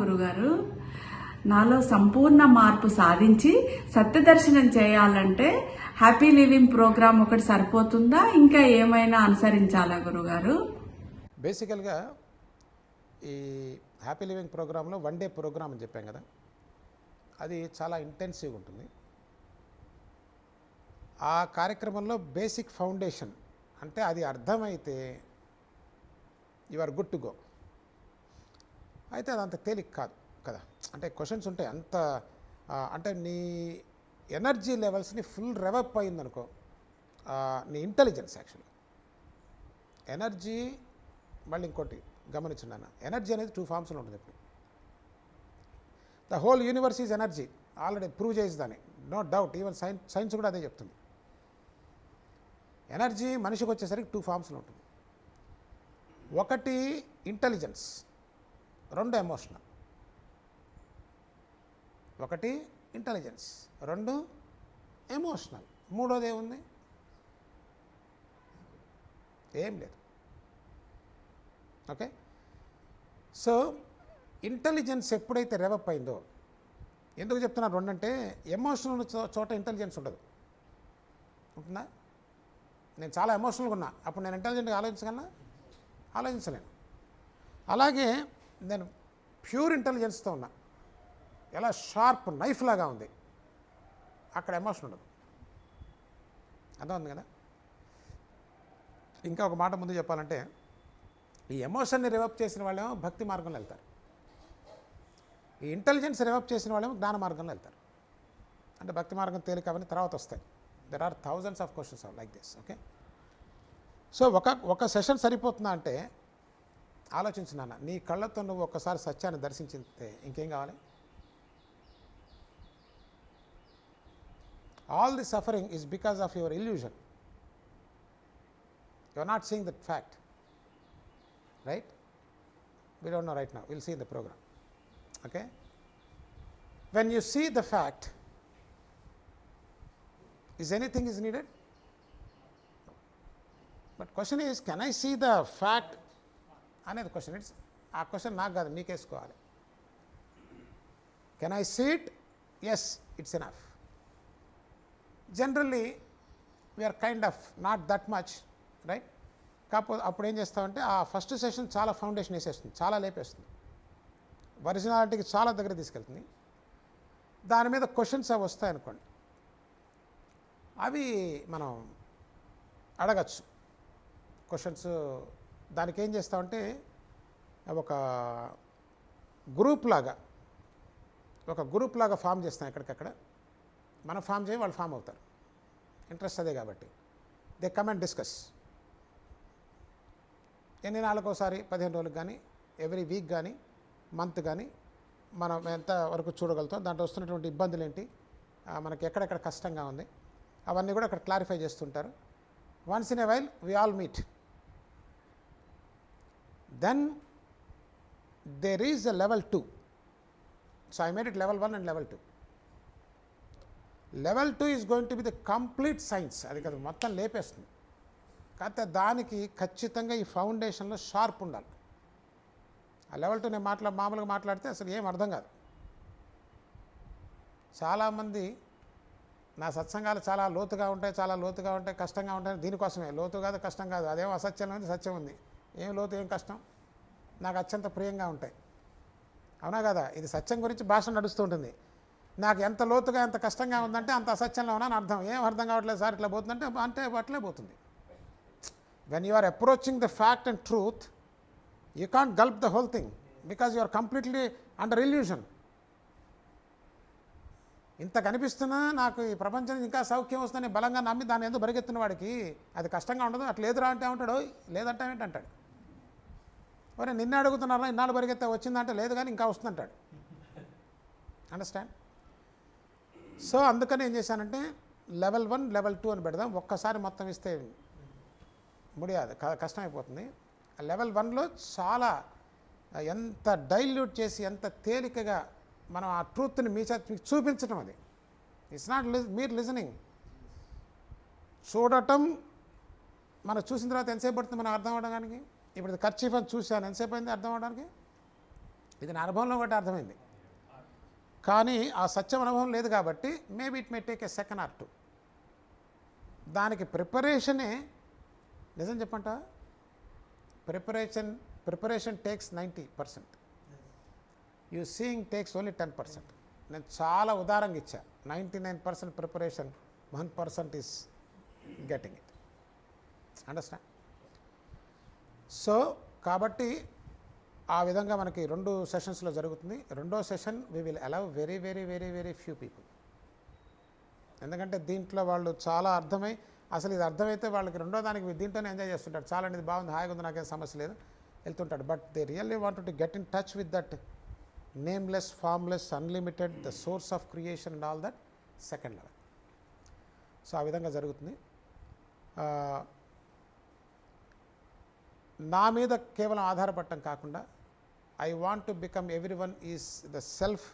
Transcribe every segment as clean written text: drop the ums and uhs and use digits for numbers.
గురుగారు, నాలో సంపూర్ణ మార్పు సాధించి సత్యదర్శనం చేయాలంటే హ్యాపీ లివింగ్ ప్రోగ్రామ్ ఒకటి సరిపోతుందా, ఇంకా ఏమైనా అనుసరించాలా గురుగారు? బేసికల్గా ఈ హ్యాపీ లివింగ్ ప్రోగ్రాంలో 1 డే ప్రోగ్రామ్ అని చెప్పాం కదా, అది చాలా ఇంటెన్సివ్గా ఉంటుంది. ఆ కార్యక్రమంలో బేసిక్ ఫౌండేషన్ అంటే అది అర్థమైతే you are good to go. అయితే అది అంత తేలిక కాదు కదా, అంటే క్వశ్చన్స్ ఉంటాయి అంత, అంటే నీ ఎనర్జీ లెవెల్స్ని ఫుల్ రెవప్ అయిందనుకో, నీ ఇంటెలిజెన్స్ యాక్చువల్గా ఎనర్జీ. మళ్ళీ ఇంకోటి గమనించండి అన్న, ఎనర్జీ అనేది 2 ఫార్మ్స్లో ఉంటుంది. ఇప్పుడు the whole universe is energy, already prove చేసి దాన్ని, నో డౌట్. ఈవెన్ సైన్స్ కూడా అదే చెప్తుంది. ఎనర్జీ మనిషికి వచ్చేసరికి 2 ఫార్మ్స్లో ఉంటుంది. ఒకటి ఇంటెలిజెన్స్, 2 ఎమోషనల్. ఒకటి ఇంటెలిజెన్స్, 2 ఎమోషనల్. మూడోది ఏముంది? ఏం లేదు. ఓకే, సో ఇంటెలిజెన్స్ ఎప్పుడైతే రెవప్ అయిందో, ఎందుకు చెప్తున్నాను 2 అంటే, ఎమోషనల్ చోట ఇంటెలిజెన్స్ ఉండదు. ఉంటుందా? నేను చాలా ఎమోషనల్గా ఉన్నా, అప్పుడు నేను ఇంటెలిజెంట్గా ఆలోచించలేను. అలాగే నేను ప్యూర్ ఇంటెలిజెన్స్తో ఉన్నా, ఎలా షార్ప్ నైఫ్ లాగా ఉంది, అక్కడ ఎమోషన్ ఉండదు. అర్థం ఉంది కదా. ఇంకా ఒక మాట ముందు చెప్పాలంటే, ఈ ఎమోషన్ని రివప్ చేసిన వాళ్ళేమో భక్తి మార్గంలో వెళ్తారు, ఈ ఇంటెలిజెన్స్ రివప్ చేసిన వాళ్ళేమో జ్ఞాన మార్గంలో వెళ్తారు. అంటే భక్తి మార్గం తేలిక అవన్నీ తర్వాత వస్తాయి. There are thousands of questions like this. Okay, so ఒక సెషన్ సరిపోతుందా అంటే, ఆలోచించినాను, నీ కళ్ళతో నువ్వు ఒక్కసారి సత్యాన్ని దర్శించితే ఇంకేం కావాలి? All the suffering is because of your illusion. You are not seeing that fact, right? We don't know right now, will see in the programme. Okay, when you see the fact, is anything is needed? But question is, can I see the fact అనేది question. It's a question నాకు కాదు, మీకేసుకోవాలి. Can I see it? Yes, it's enough. Generally we're kind of not that much, right? కాకపోతే అప్పుడు ఏం చేస్తామంటే, ఆ first session చాలా ఫౌండేషన్ వేసేస్తుంది, చాలా లేపేస్తుంది, ఒరిజినాలిటీకి చాలా దగ్గర తీసుకెళ్తుంది. దాని మీద క్వశ్చన్స్ అవి వస్తాయనుకోండి, అవి మనం అడగచ్చు. క్వశ్చన్స్ దానికి ఏం చేస్తామంటే, ఒక గ్రూప్ లాగా ఫామ్ చేస్తాం. ఎక్కడికక్కడ మనం ఫామ్ చేయి, వాళ్ళు ఫామ్ అవుతారు. ఇంట్రెస్ట్ అదే కాబట్టి దే కమ్ అండ్ డిస్కస్. ఎన్ని నాలుగోసారి, 15 రోజులకు కానీ, ఎవ్రీ వీక్ కానీ, మంత్ కానీ, మనం ఎంత వరకు చూడగలుగుతాం, దాంట్లో వస్తున్నటువంటి ఇబ్బందులు ఏంటి, మనకి ఎక్కడెక్కడ కష్టంగా ఉంది, అవన్నీ కూడా అక్కడ క్లారిఫై చేస్తుంటారు. Once in a while we all meet. Then there is a level 2. So I made it level 1 and level 2. level 2 is going to be the complete science. అది కదా మొత్తం లేపేస్తుంది. కాకపోతే దానికి ఖచ్చితంగా ఈ ఫౌండేషన్లో షార్ప్ ఉండాలి. ఆ level 2 నేను మామూలుగా మాట్లాడితే అసలు ఏం అర్థం కాదు. చాలామంది నా సత్సంగాలు చాలా లోతుగా ఉంటాయి, కష్టంగా ఉంటాయి. దీనికోసమే, లోతు కాదు, కష్టం కాదు, అదేమో అసత్యంలో ఉంది, సత్యం ఉంది. ఏం లోతు, ఏం కష్టం, నాకు అత్యంత ప్రియంగా ఉంటాయి. అవునా కదా? ఇది సత్యం గురించి భాష నడుస్తూ ఉంటుంది. నాకు ఎంత లోతుగా, ఎంత కష్టంగా ఉందంటే అంత అసత్యంలో ఉన్నా అని అర్థం. ఏం అర్థం కావట్లేదు సార్, ఇట్లా పోతుందంటే అంటే అట్లే పోతుంది. When you are approaching the fact and truth, you can't gulp the whole thing because you are completely under illusion. ఇంత కనిపిస్తున్నా నాకు ఈ ప్రపంచం ఇంకా సౌఖ్యం వస్తుందని బలంగా నమ్మి దాన్ని ఎందుకు బరిగెత్తిన వాడికి అది కష్టంగా ఉండదు. అట్లా లేదురా అంటే ఏమంటాడు? లేదంటే ఏంటంటాడు? ఒరే నిన్నే అడుగుతున్నారా, ఇన్నాళ్ళు పరిగెత్తే వచ్చిందంటే లేదు కానీ ఇంకా వస్తుందంటాడు. అండర్స్టాండ్? సో అందుకని ఏం చేశానంటే, level 1, level 2 అని పెడదాం. ఒక్కసారి మొత్తం ఇస్తే ముడియాదు, కష్టమైపోతుంది. level 1లో చాలా ఎంత డైల్యూట్ చేసి, ఎంత తేలికగా మనం ఆ ట్రూత్ని మీకు చూపించడం. అది ఇట్స్ నాట్ మీరు లిజనింగ్, చూడటం. మనం చూసిన తర్వాత ఎంతసేపు పడుతుంది మనం అర్థం అవ్వడానికి? ఇప్పుడు కర్చీఫ్ అని చూశాను, ఎంతసేపు అయింది అర్థం అవ్వడానికి? ఇది నా అనుభవంలో ఒకటి అర్థమైంది. కానీ ఆ సత్యం అనుభవం లేదు కాబట్టి maybe it may take a second or two. దానికి ప్రిపరేషనే నిజం చెప్పంట, preparation takes 90%, you seeing takes only 10%. నేను చాలా ఉదారంగా ఇచ్చా. 99% preparation, 1% is getting it. Understand? So కాబట్టి ఆ విధంగా మనకి 2 సెషన్స్లో జరుగుతుంది. రెండో session we will allow very very very very few people. ఎందుకంటే దీంట్లో వాళ్ళు చాలా అర్థమై, అసలు ఇది అర్థమైతే వాళ్ళకి రెండో దానికి దీంట్లోనే ఎంజాయ్ చేస్తుంటారు. చాలా ఇది బాగుంది, హాయిగా ఉంది, నాకేం సమస్య లేదు, వెళ్తుంటాడు. But they really wanted to get in touch with that nameless, formless, unlimited, the source of creation and all that, second level. So ఆ విధంగా జరుగుతుంది. నా మీద కేవలం ఆధారపడటం కాకుండా I want to become everyone is the self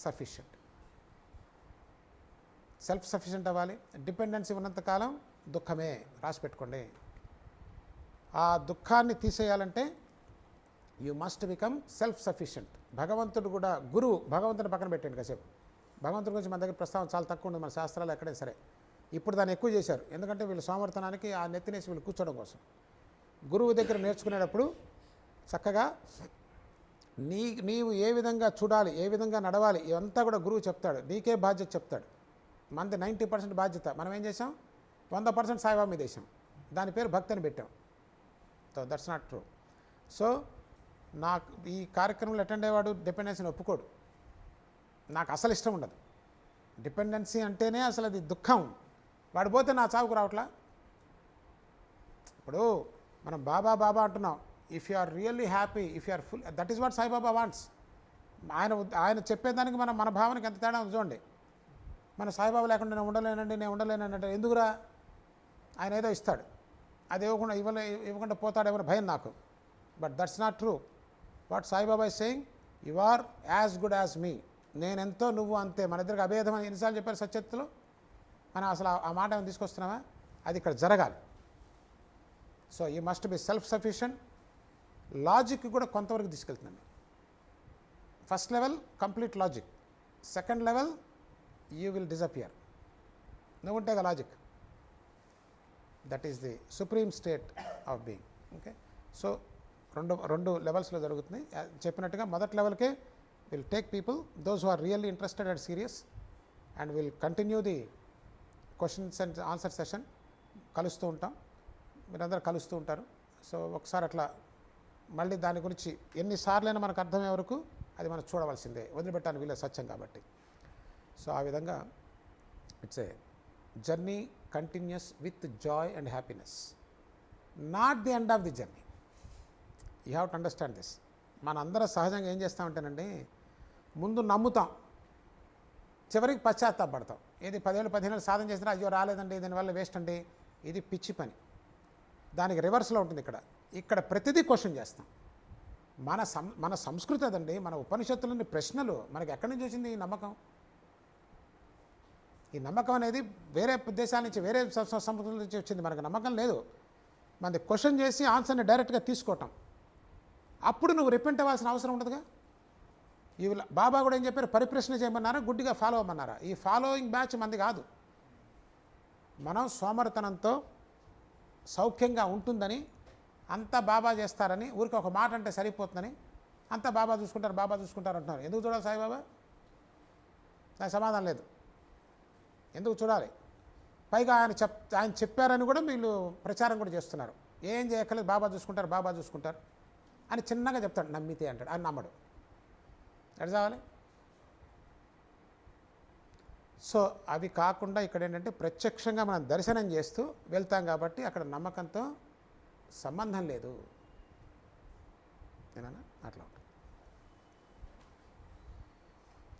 sufficient. Self sufficient అవ్వాలి. Dependency ఉన్నంతకాలం దుఃఖమే, రాసి పెట్టుకోండి. ఆ దుఃఖాన్ని తీసేయాలంటే you must become self sufficient. భగవంతుడు కూడా, గురువు, భగవంతుని పక్కన పెట్టండి కాసేపు. భగవంతుడి గురించి మన దగ్గర ప్రస్తావన చాలా తక్కువ ఉంది మన శాస్త్రాలు ఎక్కడైనా సరే. ఇప్పుడు దాన్ని ఎక్కువ చేశారు, ఎందుకంటే వీళ్ళు సోమర్థనానికి ఆ నెత్తినేసి వీళ్ళు కూర్చోవడం కోసం. గురువు దగ్గర నేర్చుకునేటప్పుడు చక్కగా నీవు ఏ విధంగా చూడాలి, ఏ విధంగా నడవాలి, ఇవంతా కూడా గురువు చెప్తాడు. నీకే బాధ్యత చెప్తాడు. మనది 90% బాధ్యత. మనం ఏం చేసాం, 100% సాయిబాబా మీద వేసాం. దాని పేరు భక్తి అని పెట్టాం. So that's not true. So నాకు ఈ కార్యక్రమంలో అటెండ్ అయ్యేవాడు డిపెండెన్సీని ఒప్పుకోడు. నాకు అసలు ఇష్టం ఉండదు. డిపెండెన్సీ అంటేనే అసలు అది దుఃఖం. వాడు పోతే నా చావుకు రావట్లా. ఇప్పుడు మనం బాబా బాబా అంటున్నాం. If you are really happy, if you are full, that is what Saibaba wants. ఆయన చెప్పేదానికి మన భావనకి ఎంత తేడా ఉంది చూడండి. మన సాయిబాబా లేకుండా నేను ఉండలేనంటే ఎందుకురా, ఆయన ఏదో ఇస్తాడు, అది ఇవ్వకుండా పోతాడేమో భయం నాకు. But that's not true. What Saibaba is saying, you are as good as me. నేనెంతో నువ్వు అంతే. మన ఇద్దరికి అభేదం అని ఎన్నిసార్లు చెప్పారు సత్యత్తులో. మనం అసలు ఆ మాట ఏమైనా తీసుకొస్తున్నామా? అది ఇక్కడ జరగాలి. So you must be self sufficient. Logic కూడా కొంతవరకు తీసుకెళ్తుందండి. First level complete logic, second level you will disappear. నువ్వు ఉంటే కదా logic. That is the supreme state of being. Okay, so రెండు లెవెల్స్లో జరుగుతుంది. చెప్పినట్టుగా మొదటి లెవెల్కే will take people those who are really interested and serious, and will continue the questions and answer session. కలుస్తూ ఉంటాం, మీరందరూ కలుస్తూ ఉంటారు. సో ఒకసారి అట్లా మళ్ళీ దాని గురించి ఎన్నిసార్లైనా మనకు అర్థమయ్యే వరకు అది మనం చూడవలసిందే, వదిలిపెట్టాలని వీళ్ళ సత్యం కాబట్టి. సో ఆ విధంగా it's a journey continues with Joy and happiness, not the end of the journey. You have to understand this. మనందరం సహజంగా ఏం చేస్తామంటేనండి, ముందు నమ్ముతాం, చివరికి పశ్చాత్తాపడతాం. ఏది 10-15 ఏళ్ళు సాధన చేసినా అయ్యో రాలేదండి, దీనివల్ల వేస్ట్ అండి, ఇది పిచ్చి పని. దానికి రివర్స్లో ఉంటుంది. ఇక్కడ ప్రతిదీ క్వశ్చన్ చేస్తాం. మన సంస్కృతి అదండి. మన ఉపనిషత్తులని ప్రశ్నలు మనకి ఎక్కడి నుంచి వచ్చింది ఈ నమ్మకం? ఈ నమ్మకం అనేది వేరే దేశాల నుంచి, వేరే సంస్కృతుల నుంచి వచ్చింది. మనకు నమ్మకం లేదు. మనది క్వశ్చన్ చేసి ఆన్సర్ని డైరెక్ట్గా తీసుకోవటం. అప్పుడు నువ్వు రిపెంట్ అవ్వాల్సిన అవసరం ఉండదుగా. బాబా కూడా ఏం చెప్పారు, పరిప్రశ్న చేయమన్నారా, గుడ్డిగా ఫాలో అవ్వమన్నారా? ఈ ఫాలోయింగ్ బ్యాచ్ మంది కాదు. మనం సోమరితనంతో సౌఖ్యంగా ఉంటుందని, అంతా బాబా చేస్తారని, ఊరికి ఒక మాట అంటే సరిపోతుందని, అంతా బాబా చూసుకుంటారు అంటున్నారు. ఎందుకు చూడాలి సాయిబాబా? దానికి సమాధానం లేదు. ఎందుకు చూడాలి? పైగా ఆయన చెప్పారని కూడా వీళ్ళు ప్రచారం కూడా చేస్తున్నారు. ఏం చేయక్కర్లేదు, బాబా చూసుకుంటారు అని చిన్నగా చెప్తాడు. నమ్మితే అంటాడు, ఆయన నమ్మడు. ఎక్కడ చావాలి? సో అవి కాకుండా ఇక్కడ ఏంటంటే ప్రత్యక్షంగా మనం దర్శనం చేస్తూ వెళ్తాం కాబట్టి అక్కడ నమ్మకంతో సంబంధం లేదు. ఏనా? అట్లా ఉంటుంది.